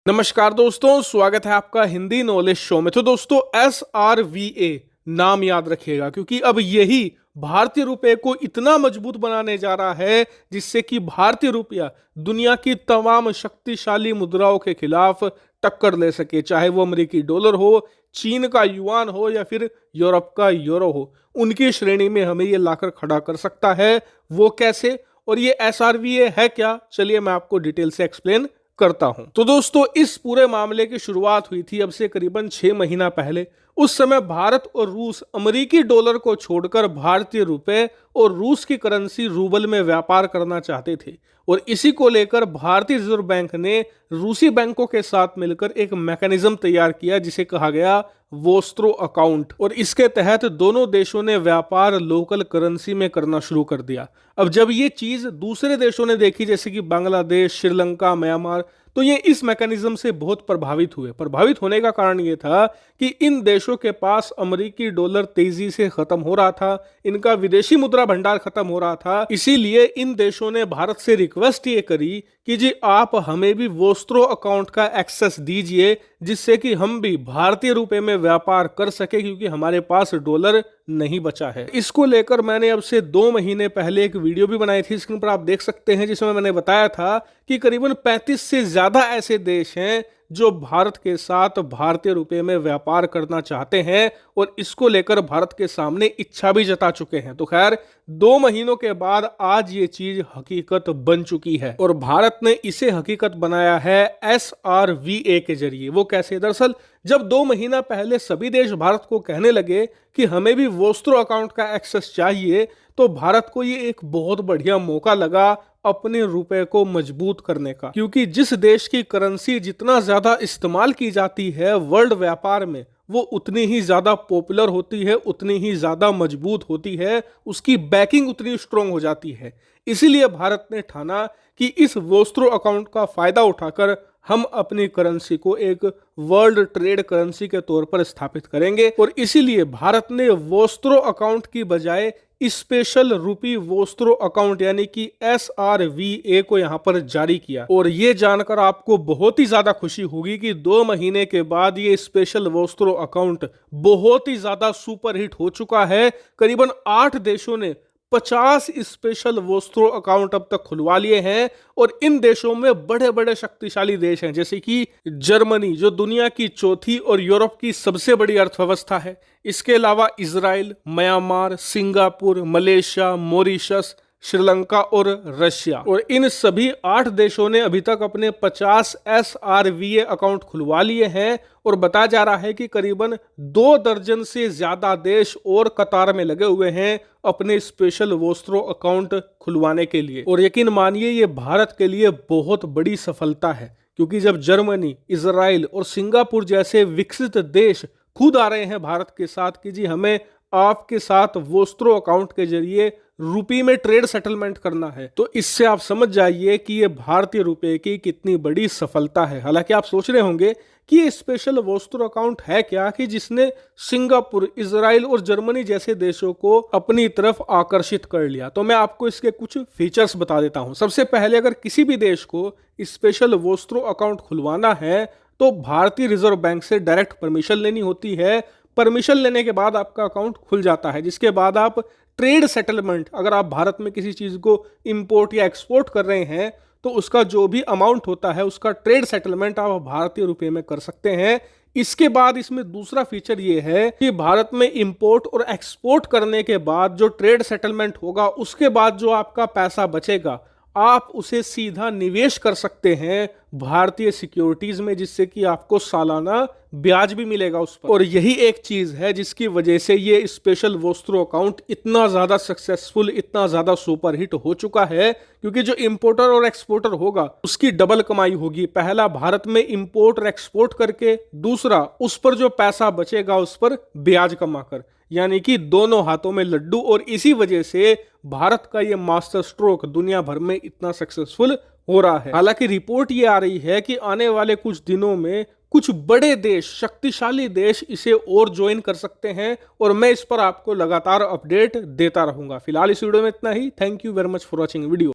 नमस्कार दोस्तों, स्वागत है आपका हिंदी नॉलेज शो में। तो दोस्तों SRVA नाम याद रखिएगा, क्योंकि अब यही भारतीय रुपए को इतना मजबूत बनाने जा रहा है जिससे कि भारतीय रुपया दुनिया की तमाम शक्तिशाली मुद्राओं के खिलाफ टक्कर ले सके, चाहे वो अमेरिकी डॉलर हो, चीन का युआन हो या फिर यूरोप का यूरो हो। उनकी श्रेणी में हमें ये लाकर खड़ा कर सकता है। वो कैसे और ये SRVA है क्या, चलिए मैं आपको डिटेल से एक्सप्लेन करता हूं। तो दोस्तों इस पूरे मामले की शुरुआत हुई थी अब से करीबन 6 महीना पहले। उस समय भारत और रूस अमेरिकी डॉलर को छोड़कर भारतीय रुपए और रूस की करेंसी रूबल में व्यापार करना चाहते थे, और इसी को लेकर भारतीय रिजर्व बैंक ने रूसी बैंकों के साथ मिलकर एक मैकेनिज्म तैयार किया जिसे कहा गया वोस्त्रो अकाउंट, और इसके तहत दोनों देशों ने व्यापार लोकल करेंसी में करना शुरू कर दिया। अब जब ये चीज दूसरे देशों ने देखी, जैसे कि बांग्लादेश, श्रीलंका, म्यांमार, तो ये इस मैकेनिज्म से बहुत प्रभावित हुए। प्रभावित होने का कारण ये था कि इन देशों के पास अमेरिकी डॉलर तेजी से खत्म हो रहा था, इनका विदेशी मुद्रा भंडार खत्म हो रहा था। इसीलिए इन देशों ने भारत से रिक्वेस्ट ये करी कि जी आप हमें भी वोस्त्रो अकाउंट का एक्सेस दीजिए, जिससे कि हम भी भारतीय रुपए में व्यापार कर सके, क्योंकि हमारे पास डॉलर नहीं बचा है। इसको लेकर मैंने अब से 2 महीने पहले एक वीडियो भी बनाई थी, स्क्रीन पर आप देख सकते हैं, जिसमें मैंने बताया था कि करीबन 35 से ज्यादा ऐसे देश हैं जो भारत के साथ भारतीय रुपए में व्यापार करना चाहते हैं, और इसको लेकर भारत के सामने इच्छा भी जता चुके हैं। तो खैर 2 महीनों के बाद आज ये चीज हकीकत बन चुकी है, और भारत ने इसे हकीकत बनाया है SRVA के जरिए। वो कैसे? दरअसल जब 2 महीना पहले सभी देश भारत को कहने लगे कि हमें भी वोस्त्रो अकाउंट का एक्सेस चाहिए, तो भारत को ये एक बहुत बढ़िया मौका लगा अपने रुपए को मजबूत करने का, क्योंकि जिस देश की करेंसी जितना ज्यादा इस्तेमाल की जाती है वर्ल्ड व्यापार में, वो उतनी ही ज्यादा पॉपुलर होती है, उतनी ही ज्यादा मजबूत होती है, उसकी बैकिंग उतनी स्ट्रांग हो जाती है। इसीलिए भारत ने ठाना कि इस वोस्त्रो अकाउंट का फायदा उठाकर हम अपनी करेंसी को एक वर्ल्ड ट्रेड करेंसी के तौर पर स्थापित करेंगे, और इसीलिए भारत ने वोस्त्रो अकाउंट की बजाय स्पेशल रूपी वोस्त्रो अकाउंट यानी कि SRVA को यहां पर जारी किया। और ये जानकर आपको बहुत ही ज्यादा खुशी होगी कि 2 महीने के बाद ये स्पेशल वोस्त्रो अकाउंट बहुत ही ज्यादा सुपरहिट हो चुका है। करीबन 8 देशों ने 50 स्पेशल वोस्त्रो अकाउंट अब तक खुलवा लिए हैं, और इन देशों में बड़े बड़े शक्तिशाली देश हैं, जैसे कि जर्मनी जो दुनिया की चौथी और यूरोप की सबसे बड़ी अर्थव्यवस्था है। इसके अलावा Israel, Myanmar, Singapore, Malaysia, Mauritius, Sri Lanka और रशिया, और इन सभी 8 देशों ने अभी तक अपने 50 SRVA अकाउंट खुलवा लिए हैं, और बताया जा रहा है कि करीबन 2 दर्जन से ज्यादा देश और कतार में लगे हुए हैं अपने स्पेशल वोस्त्रो अकाउंट खुलवाने के लिए। और यकीन मानिए ये भारत के लिए बहुत बड़ी सफलता है, क्योंकि जब जर्मनी, इजराइल और सिंगापुर जैसे विकसित देश खुद आ रहे हैं भारत के साथ कि जी हमें आपके साथ वोस्त्रो अकाउंट के जरिए रुपये में ट्रेड सेटलमेंट करना है, तो इससे आप समझ जाइए कि ये भारतीय रुपए की कितनी बड़ी सफलता है। हालांकि आप सोच रहे होंगे कि ये स्पेशल वोस्त्रो अकाउंट है क्या कि जिसने सिंगापुर, इजराइल और जर्मनी जैसे देशों को अपनी तरफ आकर्षित कर लिया। तो मैं आपको इसके कुछ फीचर्स बता देता हूं। सबसे पहले, अगर किसी भी देश को स्पेशल वोस्त्रो अकाउंट खुलवाना है तो भारतीय रिजर्व बैंक से डायरेक्ट परमिशन लेनी होती है। परमिशन लेने के बाद आपका अकाउंट खुल जाता है, जिसके बाद आप ट्रेड सेटलमेंट, अगर आप भारत में किसी चीज को इंपोर्ट या एक्सपोर्ट कर रहे हैं तो उसका जो भी अमाउंट होता है उसका ट्रेड सेटलमेंट आप भारतीय रुपए में कर सकते हैं। इसके बाद इसमें दूसरा फीचर ये है कि भारत में इंपोर्ट और एक्सपोर्ट करने के बाद जो ट्रेड सेटलमेंट होगा, उसके बाद जो आपका पैसा बचेगा आप उसे सीधा निवेश कर सकते हैं भारतीय सिक्योरिटीज में, जिससे कि आपको सालाना ब्याज भी मिलेगा उस पर। और यही एक चीज है जिसकी वजह से ये स्पेशल वोस्त्रो अकाउंट इतना ज्यादा सक्सेसफुल, इतना ज्यादा सुपरहिट हो चुका है, क्योंकि जो इंपोर्टर और एक्सपोर्टर होगा उसकी डबल कमाई होगी। पहला, भारत में इंपोर्ट और एक्सपोर्ट करके, दूसरा उस पर जो पैसा बचेगा उस पर ब्याज कमाकर, यानी कि दोनों हाथों में लड्डू। और इसी वजह से भारत का ये मास्टर स्ट्रोक दुनिया भर में इतना सक्सेसफुल हो रहा है। हालांकि रिपोर्ट ये आ रही है कि आने वाले कुछ दिनों में कुछ बड़े देश, शक्तिशाली देश इसे और ज्वाइन कर सकते हैं, और मैं इस पर आपको लगातार अपडेट देता रहूंगा। फिलहाल इस वीडियो में इतना ही। Thank you very much for watching video.